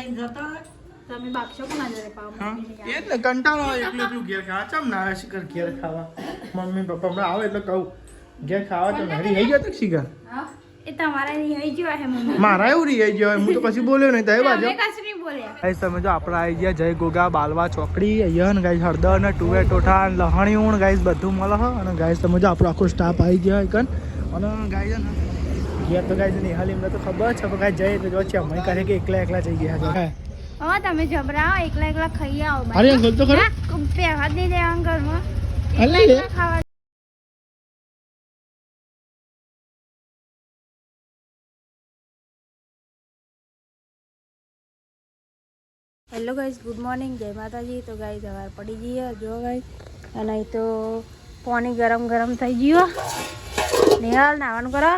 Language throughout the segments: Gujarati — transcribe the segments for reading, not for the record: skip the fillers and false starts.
ખાઈને જતો તમે બાક્ષો કોના જોડે પાવ એ જ ને કંટાળો આવે એકલું ઘેર ખાવા ચમ ના આવે શિખર ઘેર ખાવા મમ્મી પપ્પા હમણાં આવે એટલે કહું ઘેર ખાવા તો નહરી થઈ ગયો તો શિખર એ તમારા રહી ગયો હે મમ્મી મારા એવું રહી ગયો હું તો પછી બોલ્યો નહીં તય બાજુ અમે કશું નહીં બોલ્યા ગાઈસ તમે જો આપણે આવી ગયા જય ગોગા બાલવા ચોકડી અહીંયા ને ગાઈસ હળદર ને ટુવે ટોઠા લહણી ઊણ ગાઈસ બધું મળે છે અને ગાઈસ તમે જો આપણો આખો સ્ટાફ આવી ગયો એકન અને ગાઈસ ને ઘેર તો ગાઈસ નિહાલ એમને તો ખબર છે પણ ગાઈસ જય એટલે જો છે અમે કહે કે એકલા જઈ ગયા છે હા તમે જબરાઓ એકલા ખાઈ આવો અરે બોલ તો ખરો પહેવા જ નહીં દેવા ઘરમાં અલે લે ખાવા હેલો ગાઈસ ગુડ મોર્નિંગ જય માતાજી તો ગાઈસ સવાર પડી ગઈ જો ગાઈસ અને અહીં તો પાણી ગરમ થઈ ગયું નિહાલ નાવાનું કરો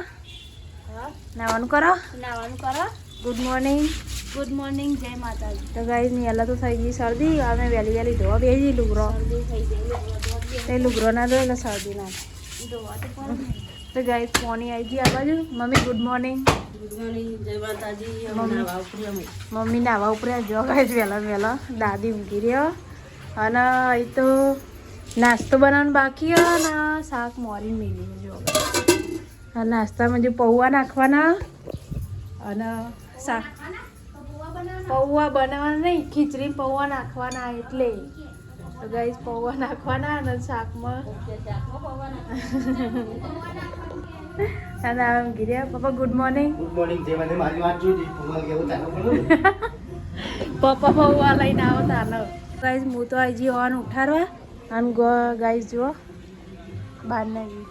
ગુડ મોર્નિંગ જય માતાજી તો ગાઈસ નિહાલ તો થઈ ગઈ શરદી અમે વહેલી ધોવા બેસી લુગરો તે લુગરો ના ધોય એટલે શરદી ના તો ગાઈસ પાણી આવી ગઈ આ બાજુ મમ્મી ગુડ મોર્નિંગ જય માતાજી મમ્મી નાવા ઉપરે જો ગાઈસ વહેલા દાદી ઊંઘી રહ્યો અને અહીં તો નાસ્તો બનાવવાનો બાકી અને શાક મોરી મેળવી જો આ નાસ્તામાં જે પૌવા નાખવાના અને શાક પૌવા બનાવવાના નહીં ખીચડી પૌવા નાખવાના એટલે તો ગાઈસ પૌવા નાખવાના અને શાકમાં અને આમ ગીર્યા પપ્પા ગુડ મોર્નિંગ પપ્પા પૌવા લઈને આવો તાનો ગાઈસ હું તો હજી ઓન ઉઠાડવા અને ગાઈસ જુઓ બહાર નાખી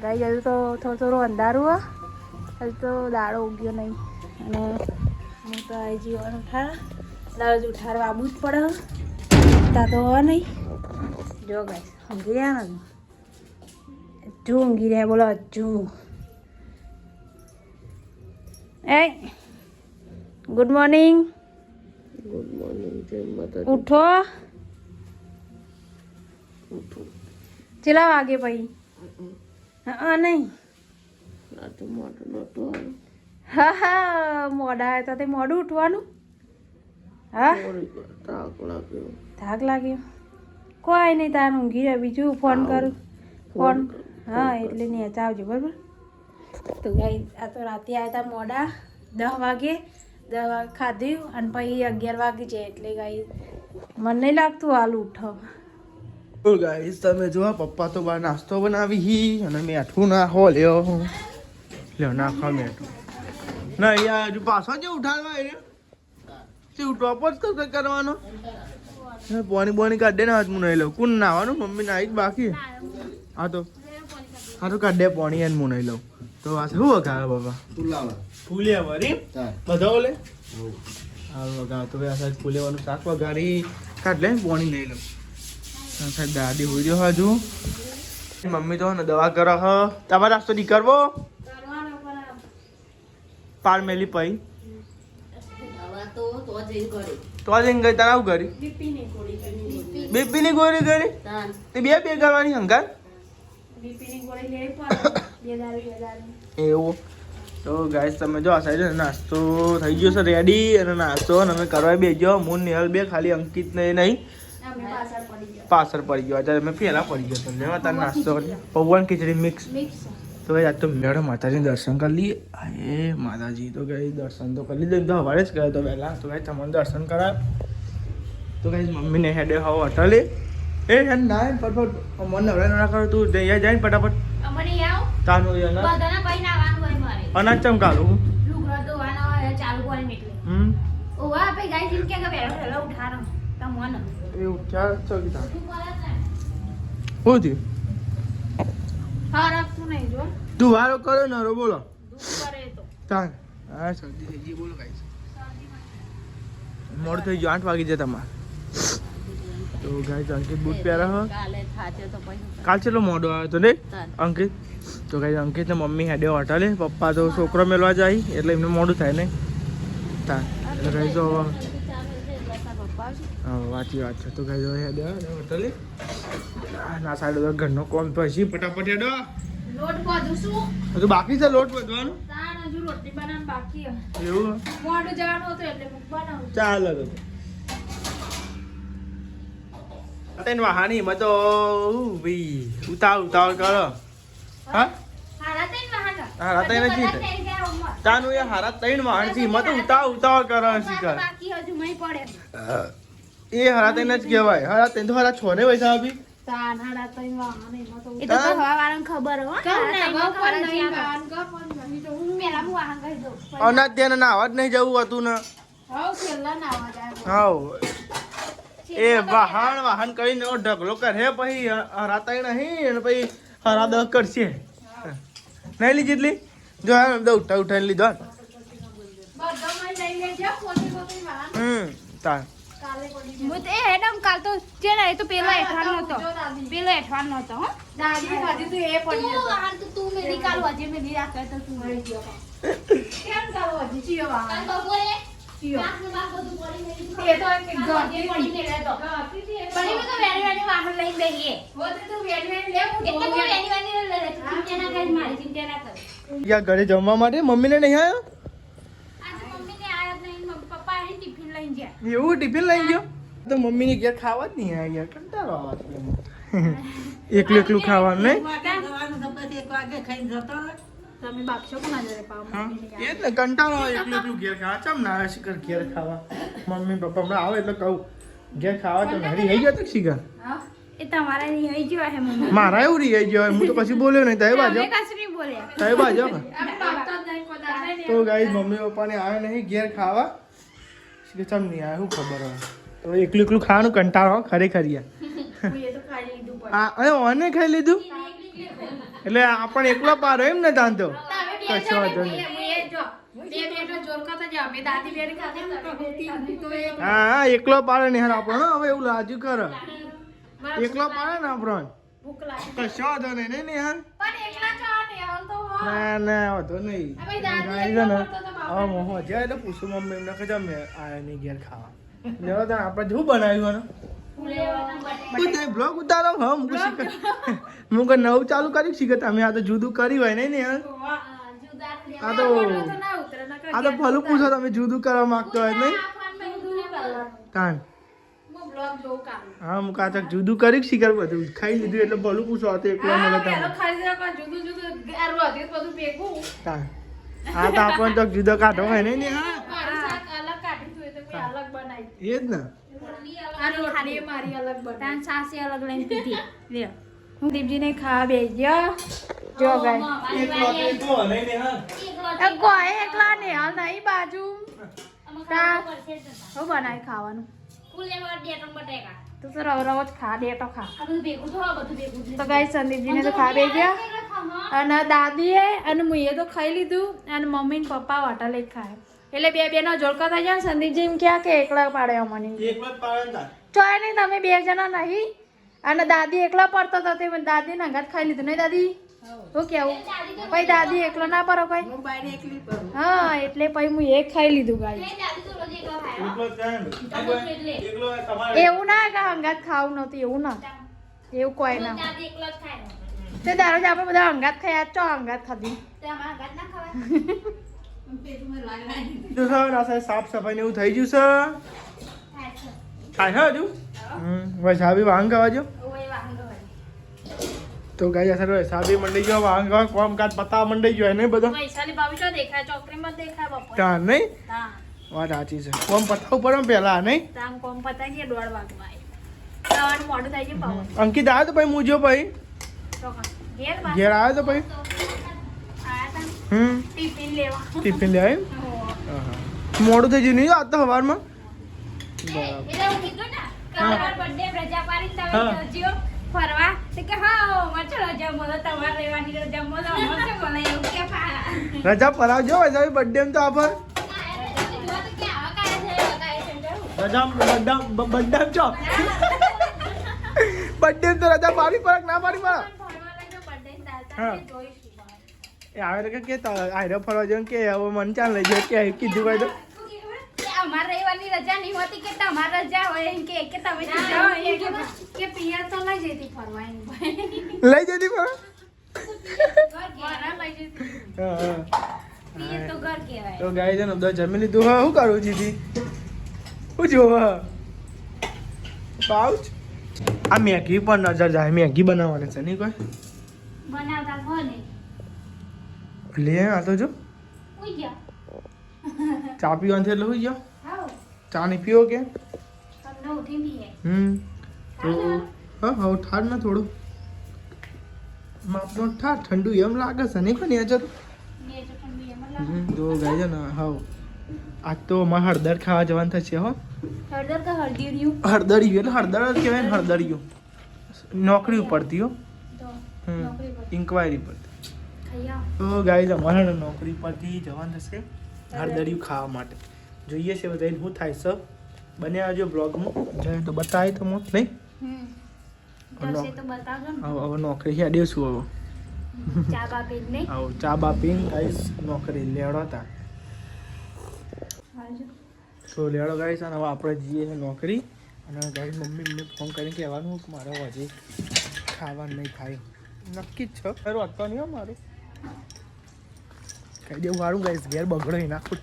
ગાઈસ હજુ તો થોડું અંધારું હજુ તો દાડો ઉગ્યો નહીં અને હું તો હજી ઓન ઉઠાડવા દાડો ઉઠાડવા આવવું જ પડે તા તો હો નહીં જો ગાઈસ ઊંઘી રહ્યા ને હજુ ઊંઘી રહ્યા બોલો હજુ એ ગુડ મોર્નિંગ ઉઠો ચેલા વાગે પછી હા નહીં હા મોડા હતા તે મોડું ઉઠવાનું હા થાક લાગ્યો કોઈ નહીં તાર ઊંઘી રહ્યા બીજું ફોન કરું ફોન હા એટલે નહીં આવજો બરાબર તો ગાઈ આ તો રાતે આવ્યા હતા મોડા 10 વાગે ખાધ્યું અને પછી 11 વાગે છે એટલે ગાઈ મને નહીં લાગતું હાલ ઉઠો ગાઈસ તમે જો પપ્પા તો બહાર નાસ્તો બનાવી હી અને મેઠું ના હો લ્યો નાખવા મેઠું ના યાર હજુ પાછો જે ઉઠાડવા એ તે ટોપ જ કરવાનો પાણી કાઢે ને હાથ હું નહીં લઉં કોણ નાવાનું મમ્મી નાઈ જ બાકી હા તો કાઢે પાણી એને હું નહીં લઉં તો આ શું વગાડે બાબા ફૂલિયા વરી બધા ઓલે હા વગા તો આ સાઈડ ફૂલેવાનું શાક વગાડી કાઢ લે પાણી નહીં લઉં સાહેબ દાદી હોઈ રહ્યો હજુ મમ્મી તો ને દવા કરો હ તમારે નાસ્તો નહીં કરવો પાર મેલી પઈ તો જઈને ગઈ તારા આવું કરી બીપી ની ગોળી કરી તે બે કરવાની હંગાર એવું તો ગાઈસ તમે જો આ સાઈડ નાસ્તો થઈ ગયો છે રેડી અને નાસ્તો અમે કરવા બેસજો હું નિહાલ બે ખાલી અંકિત ને નહીં પાછળ પડી ગયો અત્યારે મેં પહેલા પડી ગયો તો લેવા તાર નાસ્તો પૌવાની ખીચડી મિક્સ તો ભાઈ આજ તો મેડમ માતાજીને દર્શન કરી લઈએ એ માતાજી તો ગઈ દર્શન તો કરી લીધું તો સવારે જ ગયો તો પહેલાં તો ભાઈ તમને દર્શન કરાય તો કઈ મમ્મીને હેડે હવ અટલે એ ના ફટફટ મને નવરા કરો તું ત્યાં જાય ને ફટાફટ તાનું અનાજ ચમકાલું એવું ક્યાં ચોકી તા શું થયું તું વારો કરો ને રો બોલો તાન હા શરદી થઈ ગઈ બોલો ગાઈસ મોડું થઈ ગયું 8 વાગી જાય તમારે તો ગાઈસ અંકિત બૂટ પહેરા કાલ ચેલો મોડો આવ્યો તો ને અંકિત તો ગાઈસ અંકિત ને મમ્મી હેડે હોટલે પપ્પા તો છોકરો મેળવા જાય એટલે એમને મોડું થાય ને તાન એટલે ગાઈસ તો હા વાંચી વાત છે તો ગાઈસ હેડે હોટલે ના સાઈડ ઘરનો કોમ પછી ફટાફટ હેડો લોટ બાંધું છું તો બાકી છે લોટ બાંધવાનું હજુ રોટલી બનાવવાનું બાકી હે. એવું મોડું જવાનું હતું એટલે હું બનાવું. ચાલો તો તને વાહાની મત તો ભાઈ ઉતાવળ કરો હા હારા તઈ વાહન. હારા તઈ નથી તે. તાનું એ હારા તઈને વાહન છે મત ઉતાવળ કરો શીખર બાકી હજુ મઈ પડે. એ હારા તઈને જ કહેવાય હારા તઈને તો હારા છોને વૈસા આપી તાન હારા તઈ વાહન એ તો એ તો હવા વાળાને ખબર હો કહું ને ગપન નહીં વાહન ગપન નહીં તો હું પેલા હું વાહન કહી દઉં. અનાજ ત્યાં નાવા જ નહીં જવું હતું ને હાવ પેલા ના આવા જાય. હાવ એ વાહન કરીને એવો ઢગલો કરે પછી હારા તઈ નહીં અને પછી હારા દહ કરશે નહીં લીધી એટલી જો ઉઠાઈને લીધો બધો મઈ લઈ લેજો પોતી વાહન. તાર હું તો એ હેડમ કાલ તો છે ને એ તો પેલો એઠવાનો હતો. પેલો એઠવાનો હતો હો. દાદી હજી તો એ પડી હતો. વાહન તો તું મેરી કાલ હજી મેરી રાખે તો તું મરી ગયો. કેમ કાલ હજી ચિયો વાહન કાલ બપોરે ચિયો બાપ બધું પડી મેરી એ તો એક ગોતી પડી ને લેતો પણ એ તો વેણી વાહન લઈ બેહીએ હોતે તો વેણી લે એટલે તો વેણી લે ચિંતા ના કરી મારી ચિંતા ના કર. યા ઘરે જમવા માટે મમ્મીને નહીં આવ્યો આજે મમ્મીને આયા જ નહીં પપ્પા એ ટિફિન લઈને ગયા. એવું ટિફિન લઈ ગયો તો મમ્મીની ઘેર ખાવા જ નહીં આવ્યા કંટાળો આવે એકલું ખાવાનું નહીં તમે બાપશો કોના જોડે પાવ મમ્મીને એ જ ને કંટાળો આવે એકલું ઘેર ખાવા ચમ ના શિખર ઘેર ખાવા મમ્મી પપ્પા હમણાં આવે એટલે કહું ઘેર ખાવા તો હરી થઈ ગયો તો શિખર હા એ તમારા નહીં આવી ગયો હે મમ્મી. મારા એવું રહી ગયો હું તો કશું બોલ્યો નહીં તય બાજુ અમે કશું નહીં બોલ્યા. તય બાજુ અમે બાપતો જ નહીં કોદાળ નહીં. તો ગાઈસ મમ્મી પપ્પાને આવે નહીં ઘેર ખાવા શિખર ચમ નહીં આવે શું ખબર હોય તો એકલું ખાવાનું કંટાળો ખરેખર યાર હું એ તો ખાઈ લીધું પણ. આ અને ઓને ખાઈ લીધું એટલે આપણને એકલો પારો એમ ને તાંતો તમે બે કશો વાંધો જણ નહીં. હું એ જો બે બેનો જોર કરતા જાવ અમે દાદી બેન ખાતે ને તો એ હા એકલો પાડે ને યાર આપણને હવે એવું લાજુ કર એકલો પાડે ને આપણને ભૂખ લાગી કશો વાંધો નહીં ને યાર પણ એકલા ચા ને હાલ તો હો. ના વાંધો નહીં હવે દાદી ગાઈ એકલો છે ને કરતો તો બાપા. હવે મોહો જાય એટલે પૂછું મમ્મી એમને કે જમે આયા નહીં ઘેર ખાવા લેવા તા આપણે શું બનાવ્યું આનું બધા બ્લોગ ઉતારો હા હું શીખર હું કે નવું ચાલુ કર્યું શીખર તમે આ તો જુદું કર્યું હોય નહીં ને યાર આ તો ના ઉતરે ના આ તો ભલું પૂછો તમે જુદું કરવા માંગતો હોય નહીં તાન હું બ્લોગ જોઉં કાલ. હા હું કાચક જુદું કર્યું શીખર બધું ખાઈ લીધું એટલે ભલું પૂછો આ તો એકલો મળે પેલો તમે ખાલી જરા પણ જુદું જુદું ગારું હતું બધું ભેગું. તાન આ તો આપણને તો જુદો કાઢો હોય નહીં ને હા મારું શાક અલગ કાઢ્યું હતું એ તો મેં અલગ બનાવી. એ જ ને આ રોટલી એ મારી અલગ બનાવી. તાન સાસી અલગ લઈને પીધી. લ્યો હું દીપજીને ખાવા બેસ્યો જો ગાય એકલો નહીં ને હા ગોય એકલા ને હાલ નહીં બાજુ તા હું બનાવી ખાવાનું તું તો રવ રવ જ ખા ડેટો ખા તો ગાય સંદીપજીને તો ખા બેસ્યો અને દાદીએ અને મુએ તો ખાઈ લીધું અને મમ્મી ને પપ્પા હોટલે જ ખાય એટલે બે બેનો જોડકો થઈ જાય. સંદીપજી એમ ક્યાં કે એકલા પાડે અમને એકલો જ પાડે ને તાન ચોય નહીં તમે બે જણા નહીં અને દાદી એકલા પડતો હતો તે દાદી નગાત ખાઈ લીધું નહીં દાદી શું કેવું પછી દાદી એકલો ના પડો કઈ હા એટલે પછી હું એક ખાઈ લીધું ગાય એકલો જ ખાય ને એકલો તમારે એવું ના કે હંગાત ખાવું નહોતું એવું ના એવું કોઈ ના તે દારો જ આપણે બધા હંગાત ખાયા ચો હંગાત ખાધી જો સર આ સાફ સફાઈ ને એવું થઈ ગયું છે થાય હજુ વૈસાબી વાંગ ગવાજો તો ગાય સર વૈસાબી મંડી ગયો વાંગ ગવા કામકાજ પતાવા મંડી ગયો એને બધો વૈશાલી ભાભી તો દેખાય ચોકરીમાં દેખાય બપોર ત્યાં નહીં હા વાત સાચી છે કોમ પતાવું પડે ને પહેલા નહીં તામ કોમ પતાઈ ગયા 1:30 વાગવા ખાવાનું મોડું થઈ ગયું પાવ અંકિત આવ્યો તો ભાઈ મુજો ભાઈ ઘેર બા ઘેર આવ્યો તો ભાઈ આયા તા ટિફિન લેવા ટિફિન લે મોડું થઈ ગયું નહીં આજ તો સવારમાં એટલે હું કીધું ને કાલવાર બર્થડે રજા પાડી તમે હા. જજો ફરવા તો કે હા મચો રજા મળો તમારે રહેવાની રજા મળો મચો મળે એવું કે રજા પરાવજો વૈસાબી બર્થડે તો આફર રજા બર્થડે ચો બર્થડે તો રજા પાડી પડે ના પાડી પડે હા. એ આવે તો કે આયરો ફરવા જવાનું કે હવે મને ચાલ લઈ જાય કે કીધું ભાઈ તો અમારે રવિવારની રજા નહીં હોતી કે તમારે રજા હોય એમ કે તમે જાઓ એમ કે પિયર તો લઈ જતી ફરવા એમ લઈ જતી ફરવા ઘરે લઈ જતી હા તો ગાય છે ને બધા જમી લીધું હા શું કરું જીધી શું જોવા પાઉચ આ મેગી પણ નજર જાય મેગી બનાવવાની છે નહીં કોઈ બનાવતા કોને લે આ તો જો ઉઈ ગયા ચા પીવાનું છે એટલે હોઈ જાઓ આવો ચા નહીં પીવો કે તમને ઉઠી બી હે તો હા હા ઠાર ના થોડું માપનો ઠાર ઠંડુ એમ લાગે છે નહીં પણ યાર બે તો ઠંડી એમ લાગે તો ગાય છે ને હા આજ તો અમારે હળદર ખાવા જવાનું થશે હો હળદર કે હળદીયું હળદરિયું એટલે હળદર જ કહેવાય ને હળદરિયું નોકરી ઉપરથી હો તો હમ નોકરી પર ઇન્ક્વાયરી પરથી ખૈયા તો ગાય અમારે નોકરી પરથી જવાનું થશે હળદરિયું ખાવા માટે જોઈએ છે બધાને શું થાય છે બને આવજો બ્લોગમાં જાય તો બતાવી તો મોત નહીં દસે તો બતાવજો ને હવે નોકરી હેડ્યો છું હવે ચા બા પી નહીં આવો ચા બા પીને ગાઈસ નોકરી લેવડો હતા હાલજો તો લેવડો ગાઈસ અને હવે આપણે જઈએ છે નોકરી અને ગાઈસ મમ્મી મને ફોન કરીને કહેવાનું કે મારે હજી ખાવાનું નહીં થાય નક્કી જ છે ખરું હતો નહીં હો મારું કહી દેવું મારું ગાઈસ ઘેર બગડો નાખું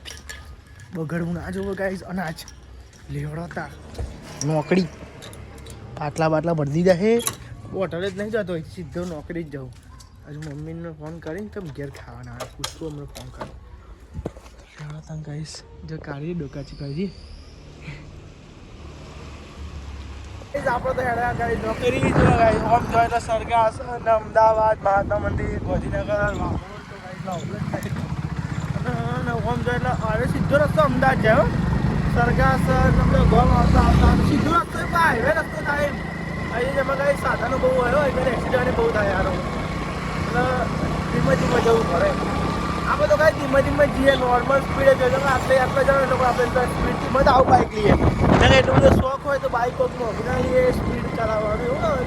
બગડવું ના જોવો ગાઈસ અનાજ લેવડોતા નોકરી પાટલા બાટલા ભરી દીધા છે હોટલે જ નહીં જતો સીધો નોકરી જ જાઉં હજુ મમ્મીને ફોન કરીને તમે ઘેર ખાવાના આવે પૂછતું અમને ફોન કરો લેવડોતા ગાઈસ જો કાઢી ડોકાચી કાઢી આપણે તો હેડા ગાઈસ નોકરી જો ગાઈસ ઓમ જોઈ તો સરગાસ અને અમદાવાદ મહાત્મા મંદિર ગાંધીનગર વાપરો તો ગાઈસ અને ઓમ જોઈ એટલે હવે સીધો રસ્તો અમદાવાદ જાય સરગાસ નમનો ગોમ આવતા આવતા સીધો રસ્તો હાઈવે રસ્તો થાય અહીં જેમાં કઈ સાધનો બહુ હોય એટલે એક્સિડન્ટ બહુ થાય યાર એટલે ધીમે ધીમે જવું પડે આપણે તો કાંઈ ધીમે ધીમે જઈએ નોર્મલ સ્પીડે જોઈએ આપણે આટલા જણા લોકો આપણે સ્પીડથી મજા આવું બાઇક લઈએ અને એટલો બધો શોખ હોય તો બાઇક મોકલા લઈએ સ્પીડ ચલાવવાનું એવું હોય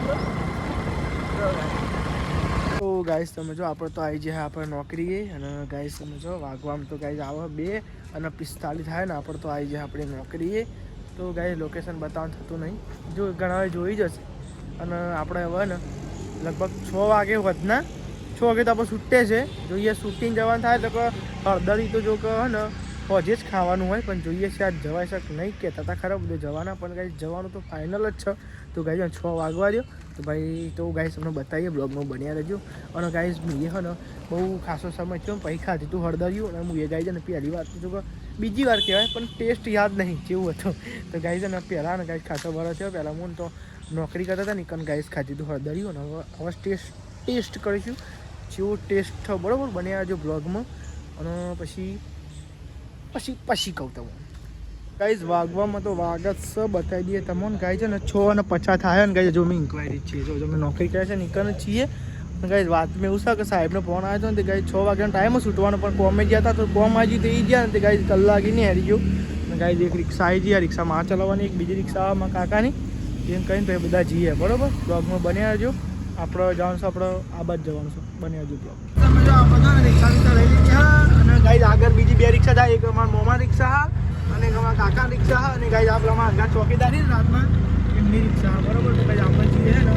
તો ગાઈસ તમે જો આપણે તો આવી જાય આપણે નોકરીએ અને ગાઈસ તમે જો વાગવામાં તો ગાઈસ આવે 2:45 થાય ને આપણે તો આવી જાય આપણે નોકરીએ તો ગાઈસ લોકેશન બતાવવાનું થતું નહીં જો ઘણા જોઈ જશે અને આપણે હવે ને લગભગ 6 વાગે વધના 6 વાગે તો આપણે છૂટે છે જોઈએ શૂટિંગ જવાનું થાય તો કે હળદરી તો જો કે ને હોજે જ ખાવાનું હોય પણ જોઈએ છે આજ જવાય છે કે નહીં કહેતા હતા ખરાબ બધું જવાના પણ ગાઈસ જવાનું તો ફાઇનલ જ છે તો ગાઈસ 6 વાગવા દો તો ભાઈ તો ગાઈસ તમને બતાવીએ બ્લોગમાં બન્યા રહેજો અને ગાઈસ મેં હે ને બહુ ખાસો સમય થયો પછી ખાધી તું હળદર્યું અને હું એ ગાઈસ ને પહેલી વાર તો બીજી વાર કહેવાય પણ ટેસ્ટ યાદ નહીં કેવું હતું તો ગાઈસ ને પહેલાં ને ગાઈસ ખાસો વરસ થયો પહેલાં હું તો નોકરી કરતા હતા ને કન ગાઈસ ખાધી તું હળદર્યું અને હવે ટેસ્ટ કરીશું જેવો ટેસ્ટ થયો બરાબર બન્યા રહેજો બ્લોગમાં અને પછી કહું તમને ગાઈઝ વાગવામાં તો વાગ જ બતાવી દઈએ તમને ગાઈઝ ને 6:50 થાય ને ગાઈઝ જો મેં ઇન્ક્વાયરી છીએ જો અમે નોકરી કરે છે નીકળ છીએ ગાઈઝ વાત મેં એવું છે કે સાહેબનો ફોન આવ્યો હતો ને તે ગાઈઝ 6 વાગ્યાનો ટાઈમ છૂટવાનો પણ કોમે ગયા હતા તો કોમ આવી તો એ ગયા ને તે ગાઈઝ કલાકી નહીં હારી ગયો અને ગાઈઝ એક રિક્ષા આવી જઈએ રિક્ષામાં આ ચલાવવાની એક બીજી રિક્ષામાં કાકાની એમ કહીને તો એ બધા જઈએ બરાબર બ્લોગમાં બન્યા રહેજો આપણે જવાનું છે આપણે આ બાજુ જવાનું છે બન્યા રહેજો બ્લોગ તમે જો આપણે રિક્ષા લઈ લીધી અને ગાઈઝ આગળ બીજી 2 રિક્ષા જાય એક અમારા મોમા રિક્ષા અને અમારા કાકા રિક્ષા અને ગાઈઝ આપણે અમારા આગળ ચોકીદારી રાતમાં એમની રિક્ષા બરાબર તો ગાઈઝ આપણે છીએ ને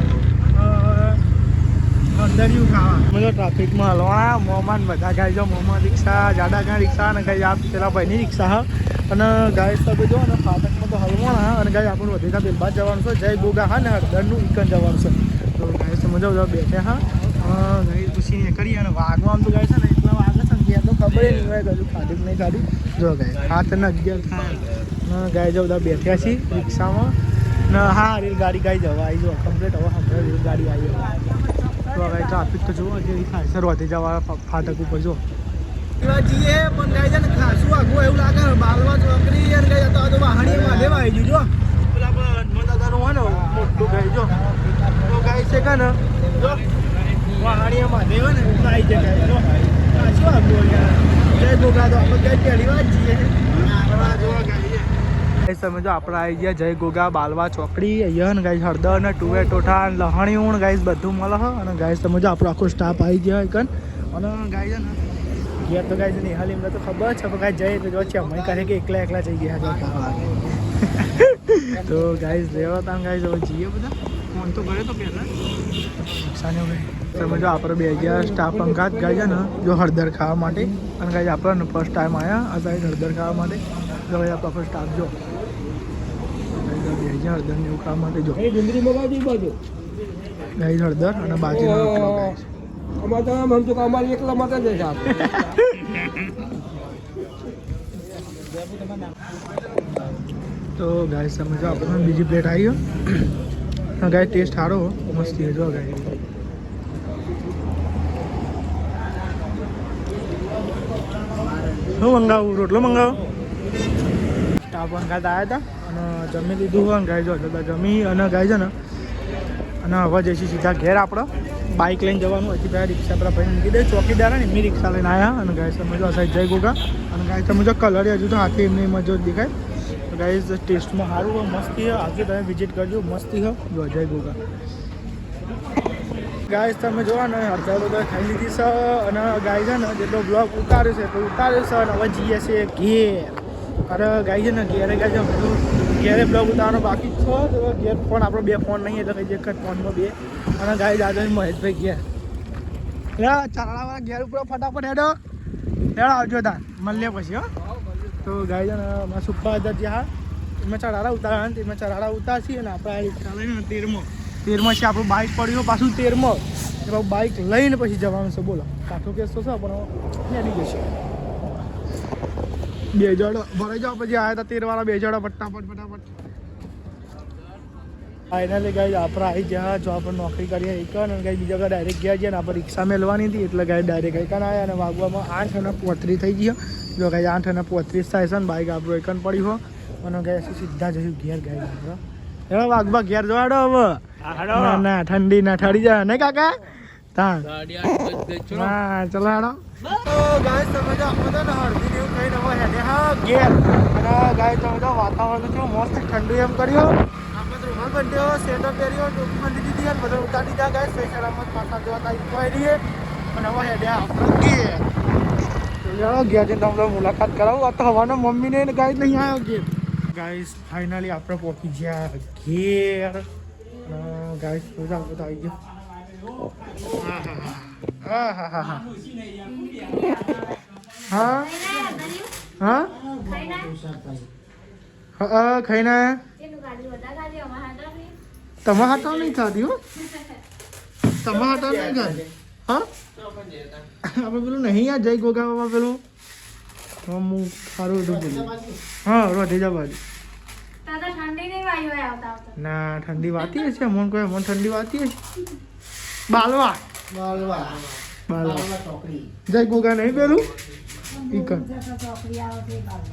હળદરિયું ખાવા બધો ટ્રાફિકમાં હલવાના મોમાન બધા ગાઈઝ મોમા રિક્ષા જાડા રિક્ષા અને ગાઈઝ આ પેલા ભાઈની રિક્ષા અને ગાઈઝ તમે જો ને ફાટકમાં તો હલવાના અને ગાઈઝ આપણું વધેતા બેલબાદ જવાનું છે જય ગોગા હા ને હળદરનું ઈકન જવાનું છે તો ગાઈઝ સમજો બેઠા ગાઈઝ પછી કરીએ અને વાગવામાં તો ગાઈઝ છે ને એટલા વાગે છે ને ત્યાં તો ખબર નહીં હોય હજુ ખાધું નહીં ખાધું જો ગાય 7:11 થાય ગાય જો બધા બેઠ્યા છીએ રિક્ષામાં ને હા રેલગાડી ગાઈ જવા આવી જો કમ્પ્લીટ હવે હમણાં રેલગાડી આવી તો હવે ટ્રાફિક તો જુઓ જેવી થાય શરૂઆતી જવા ફાટક ઉપર જો જઈએ પણ ગાય છે ને ખાસું આગું એવું લાગે બાલવા ચોકડી અને ગાય તો વાહણી માધેવ આવી ગયું જો પેલા નર્મદાનું હોય ને મોટું ગાય જો તો ગાય છે કે ને જો વાહણીએ માધેવ ને આવી જાય જો ખાસું આગું જય ગોગા તો આપણે ક્યાંય પહેલી વાર જઈએ તમે જો આપણે આવી ગયા જય ગોગા બાલવા ચોકડી અહીંયા ને ગાઈસ હળદર ને ટુવે ટોઠા લહણીયું ગાઈસ બધું મળે અને ગાઈસ તમે જો આપણો આખો સ્ટાફ આવી ગયો કન અને ગાઈસ ને ઘેર તો ગાઈસ નિહાલ એમને તો ખબર છે પણ ગાઈસ જઈએ તો જો છે અમે કહે કે એકલા એકલા જઈ ગયા તો ગાઈસ લેવા તા ગાઈસ હવે જઈએ બધા ફોન તો કર્યો તો પહેલાં નુકસાન એવું તમે જો આપણે 2000 સ્ટાફ અંગાત ગાય છે ને જો હળદર ખાવા માટે અને ગાય આપણે ફર્સ્ટ ટાઈમ આવ્યા હતા હળદર ખાવા માટે જો ભાઈ આપણો ફર્સ્ટ સ્ટાફ જો 2000 હળદર ને એવું ખાવા માટે જો ગાય હળદર અને બાજરીનો રોટલો ગાય તો ગાય તમે જો આપણે બીજી પ્લેટ આવી ગયો ગાય ટેસ્ટ સારો મસ્તી જો ગાય શું મંગાવું રોટલો મંગાવો સ્ટાફ અંગાત આવ્યા હતા અને જમી લીધું હોય ને ગાય જો જમી અને ગાય છે ને અને હવે જઈશું સીધા ઘેર આપણે બાઇક લઈને જવાનું હજી પહેલાં રિક્ષા પર ભાઈ મૂકી દે ચોકીદાર ને એમની રિક્ષા લઈને આવ્યા અને ગાય તમે જો સાહેબ જય ગોગા અને ગાય તમે જો કલર હજુ તો હાથે એમને એમાં જો દેખાય તો ગાય ટેસ્ટમાં સારું હોય મસ્તી હોય આગે તમે વિઝિટ કરજો મસ્તી હોય જો જય ગોગા ગાય તમે જોવા ને અડધા બધા ખાઈ લીધી છે અને ગાય છે ને જેટલો બ્લોગ ઉતાર્યો છે તો ઉતાર્યો છે અને હવે જઈએ છીએ ઘેર અરે ગાય છે ને ઘેરે ગાય છે ઘેરે બ્લોગ ઉતારવાનો બાકી જ છો તો ઘેર ફોન આપણો 2 ફોન નહીં એટલે કઈ એક જ ફોનમાં 2 અને ગાય દાદા મહેશભાઈ ઘેર ચારાવાળા ઘેર ઉપર ફટાફટ હેડો આવજો તાર મળીએ પછી હો તો ગાય છે ને મારા સુપ્પા હતા જ્યાં એમાં ચડાડા ઉતાર્યા ને એમાં ચડાડા ઉતારશી અને આપણે આ રિક્ષા લઈને 13માં છે આપણું બાઇક પડ્યું પાછું 13માં એટલે બાઇક લઈને પછી જવાનું છે બોલો કાઠો કેસ તો છે પણ નેડી જશે 2 જોડો ભરાઈ જાઓ પછી આવ્યા હતા 13 વાળા 2 જોડો ફટાફટ ફાઇનલી ગાય આપણે આવી ગયા જો આપણે નોકરી કરીએ એક અને ગાય બીજા બધા ડાયરેક્ટ ગયા છે ને આપણે રિક્ષા મેળવાની હતી એટલે ગાય ડાયરેક્ટ એકન આવ્યા અને વાગવામાં 8:35 થઈ ગયા જો ગાય 8:35 થાય છે ને બાઇક આપણું એકન પડ્યું હોય અને ગાય સીધા જશું ઘેર ગાય આપણે એનો વાગવા ઘેર જવાડો હવે ના ઠંડી ના ઠરી જાય ને કાકા તા હા ચલો હેડો તો ગાય તમે જો આપણે ને હળદી જેવું થઈને હવે હેડે હા ઘેર અને ગાય તમે જો વાતાવરણ તો મસ્ત ઠંડુ એમ કર્યું આપણે રૂમાલ બંધ્યો સેટો પહેર્યો ટોપી બાંધી દીધી અને બધું ઉતારી દીધા ગાય સહી સલામત પાછા જવા તારીખ કોઈ રહીએ અને હવે હેડે આપણે ઘેર ઘેર જઈને તમને મુલાકાત કરાવું આ તો હવાના મમ્મીને ગાય નહીં આવ્યો ઘેર ગાઈસ ફાઇનલી આપણે પહોંચી ગયા ઘેર ગાઈસ બધા આવી ગયો હા ખાઈને તમારા હાથમાં નહીં થતી હો તમારા હાથમાં નહીં થતી હા આપણે પેલું નહીં યાર જય ગોગા બાબા પેલું હું સારું હતું પેલું હા રોધેજા બાજુ ના ઠંડી વાતી હશે મન કોઈ મન ઠંડી વાતી હશે બાલવા જય ગોગા નહીં પેલું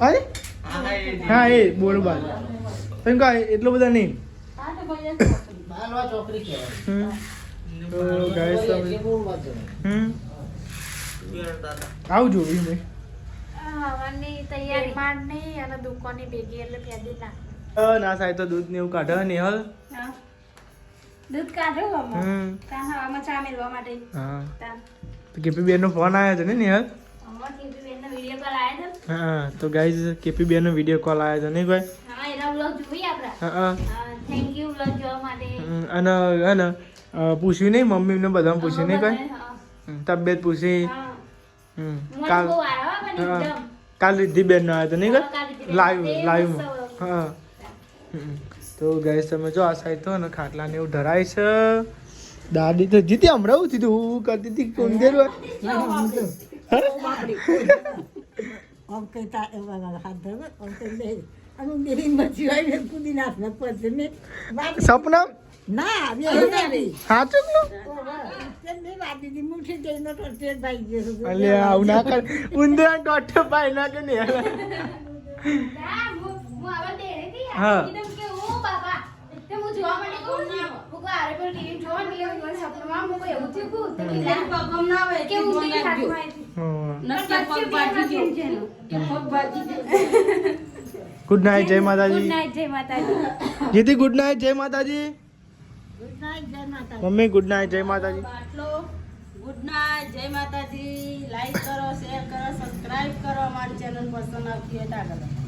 અરે હા એ બોરબાલ એમ કા એટલો બધા નહીં આવજો ભાઈ ના સાહેબ તો દૂધ ને એવું કાઢે નેહલ દૂધ કાઢો હવામાં ચા મેળવા માટે હા કેપી બેન નો ફોન આવ્યો છે ને નેહલ હા તો ગાઈઝ કેપી બેન નો વિડીયો કોલ આવ્યો છે ને કોઈ અને પૂછ્યું નહીં મમ્મી ને બધા પૂછ્યું નહીં કોઈ તબિયત પૂછી કાલ રિદ્ધિ બેન નો આવ્યો હતો નહીં કોઈ લાઈવમાં હા તો ગાઈસ તમે જો આ સાઈડ તો ને ખાટલા ને એવું ધરાય છે દાદી તો જીતી હમણાં થયું હું કરતી હતી કુંદેર સપના સાચું આવું ના કર ઉંદરા ટોટો પાય ના કે હા ગુડ નાઇટ જય માતાજી જીતી ગુડ નાઇટ જય માતાજી મમ્મી ગુડ નાઇટ જય માતાજી ગુડ નાઇટ જય માતાજી લાઈક કરો શેર કરો સબસ્ક્રાઇબ કરો અમારી ચેનલ પસંદ આવતી હોય તો આગળ